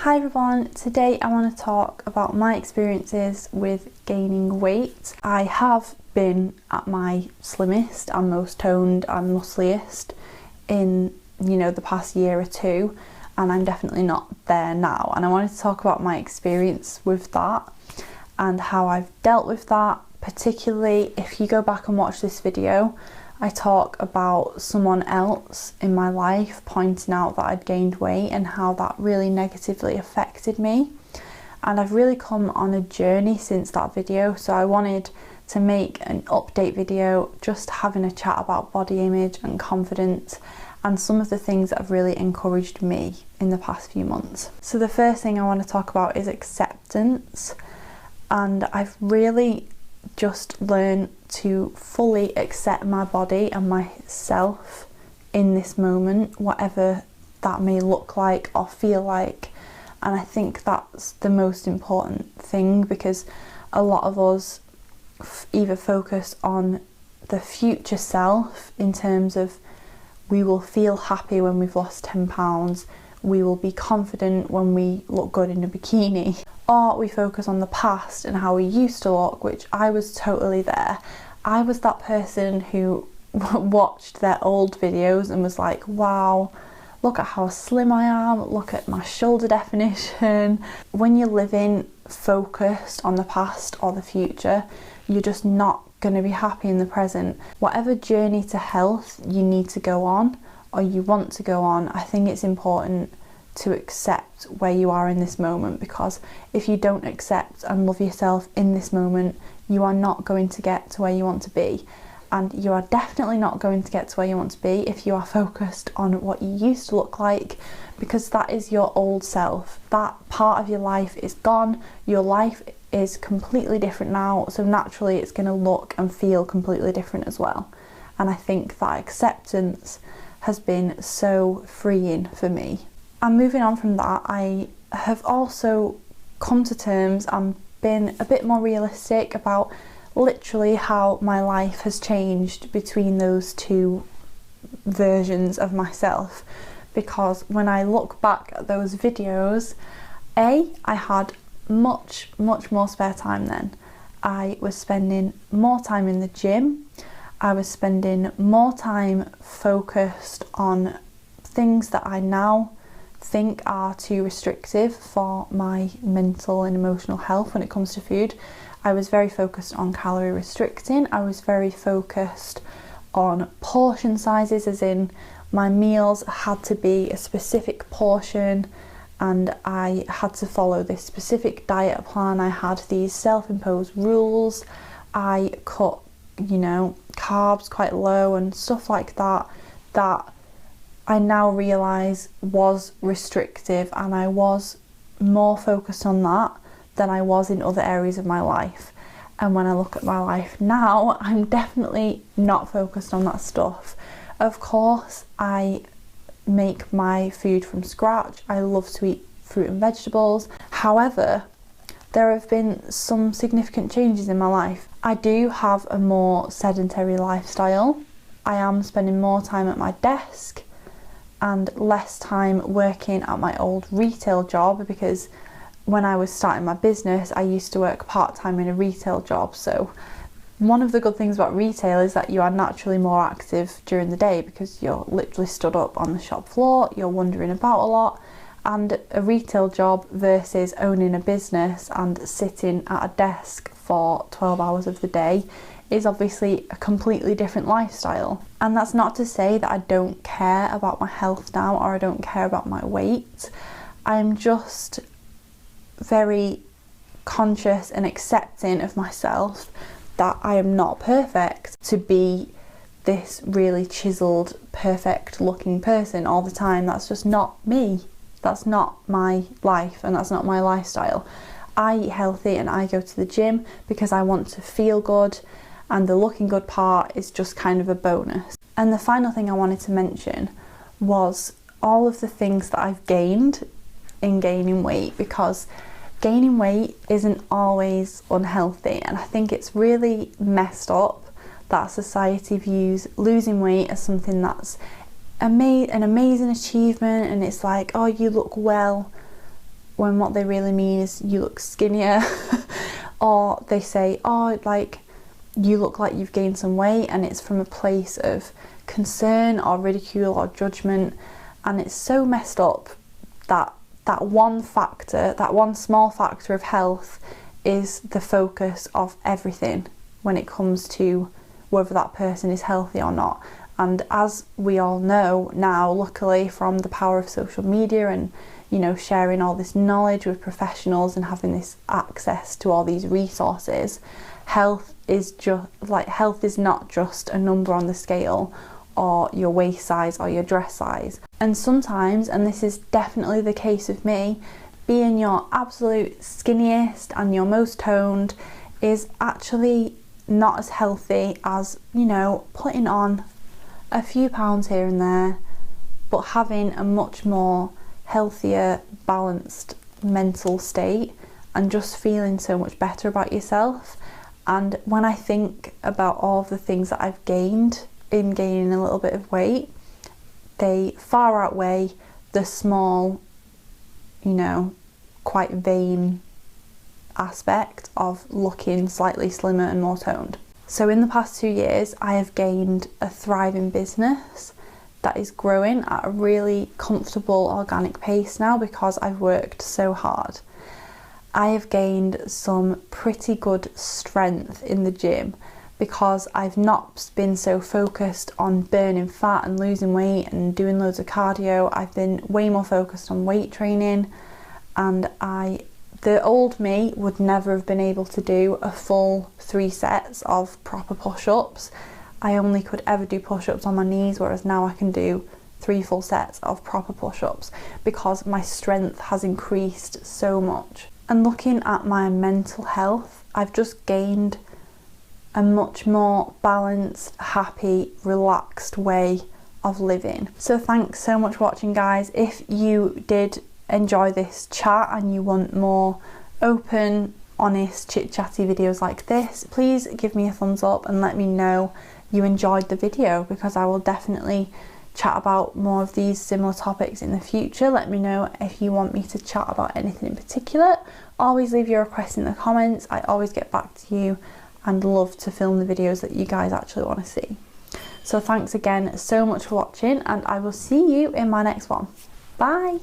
Hi everyone, today I want to talk about my experiences with gaining weight. I have been at my slimmest and most toned and muscliest in, the past year or two, and I'm definitely not there now. And I wanted to talk about my experience with that and how I've dealt with that, particularly if you go back and watch this video. I talk about someone else in my life pointing out that I'd gained weight and how that really negatively affected me. And I've really come on a journey since that video, so I wanted to make an update video just having a chat about body image and confidence and some of the things that have really encouraged me in the past few months. So the first thing I want to talk about is acceptance, and I've really just learn to fully accept my body and myself in this moment, whatever that may look like or feel like. And I think that's the most important thing, because a lot of us either focus on the future self in terms of we will feel happy when we've lost 10 pounds, we will be confident when we look good in a bikini, or we focus on the past and how we used to look, which I was totally there. I was that person who watched their old videos and was like, wow, look at how slim I am, look at my shoulder definition. When you're living focused on the past or the future, you're just not going to be happy in the present. Whatever journey to health you need to go on or you want to go on, I think it's important to accept where you are in this moment, because if you don't accept and love yourself in this moment, you are not going to get to where you want to be. And you are definitely not going to get to where you want to be if you are focused on what you used to look like, because that is your old self. That part of your life is gone. Your life is completely different now, so naturally it's going to look and feel completely different as well. And I think that acceptance has been so freeing for me. And moving on from that, I have also come to terms and been a bit more realistic about literally how my life has changed between those two versions of myself. Because when I look back at those videos, I had much more spare time then. I was spending more time in the gym. I was spending more time focused on things that I now think are too restrictive for my mental and emotional health when it comes to food. I was very focused on calorie restricting. I was very focused on portion sizes, as in my meals had to be a specific portion and I had to follow this specific diet plan. I had these self-imposed rules. I cut, carbs quite low and stuff like that I now realise was restrictive, and I was more focused on that than I was in other areas of my life. And when I look at my life now, I'm definitely not focused on that stuff. Of course, I make my food from scratch. I love to eat fruit and vegetables. However, there have been some significant changes in my life. I do have a more sedentary lifestyle. I am spending more time at my desk and less time working at my old retail job, because when I was starting my business, I used to work part-time in a retail job. So one of the good things about retail is that you are naturally more active during the day, because you're literally stood up on the shop floor, you're wandering about a lot. And a retail job versus owning a business and sitting at a desk for 12 hours of the day is obviously a completely different lifestyle. And that's not to say that I don't care about my health now or I don't care about my weight. I'm just very conscious and accepting of myself that I am not perfect to be this really chiseled, perfect looking person all the time. That's just not me. That's not my life and that's not my lifestyle. I eat healthy and I go to the gym because I want to feel good, and the looking good part is just kind of a bonus. And the final thing I wanted to mention was all of the things that I've gained in gaining weight, because gaining weight isn't always unhealthy, and I think it's really messed up that society views losing weight as something that's an amazing achievement, and it's like, oh, you look well when what they really mean is you look skinnier. Or they say, oh, like, you look like you've gained some weight, and it's from a place of concern or ridicule or judgment. And it's so messed up that that one factor, that one small factor of health is the focus of everything when it comes to whether that person is healthy or not. And as we all know now, luckily, from the power of social media and, you know, sharing all this knowledge with professionals and having this access to all these resources, health is not just a number on the scale, or your waist size or your dress size. And sometimes, and this is definitely the case with me, being your absolute skinniest and your most toned is actually not as healthy as, you know, putting on a few pounds here and there, but having a much more healthier, balanced mental state and just feeling so much better about yourself. And when I think about all of the things that I've gained in gaining a little bit of weight, they far outweigh the small, you know, quite vain aspect of looking slightly slimmer and more toned. So in the past 2 years, I have gained a thriving business that is growing at a really comfortable organic pace now because I've worked so hard. I have gained some pretty good strength in the gym because I've not been so focused on burning fat and losing weight and doing loads of cardio. I've been way more focused on weight training, and the old me would never have been able to do a full 3 sets of proper push-ups. I only could ever do push-ups on my knees, whereas now I can do 3 full sets of proper push-ups because my strength has increased so much. And looking at my mental health, I've just gained a much more balanced, happy, relaxed way of living. So thanks so much for watching, guys. If you did enjoy this chat and you want more open, honest, chit-chatty videos like this, please give me a thumbs up and let me know you enjoyed the video, because I will definitely chat about more of these similar topics in the future. Let me know if you want me to chat about anything in particular. Always leave your requests in the comments. I always get back to you and love to film the videos that you guys actually want to see. So thanks again so much for watching, and I will see you in my next one. Bye!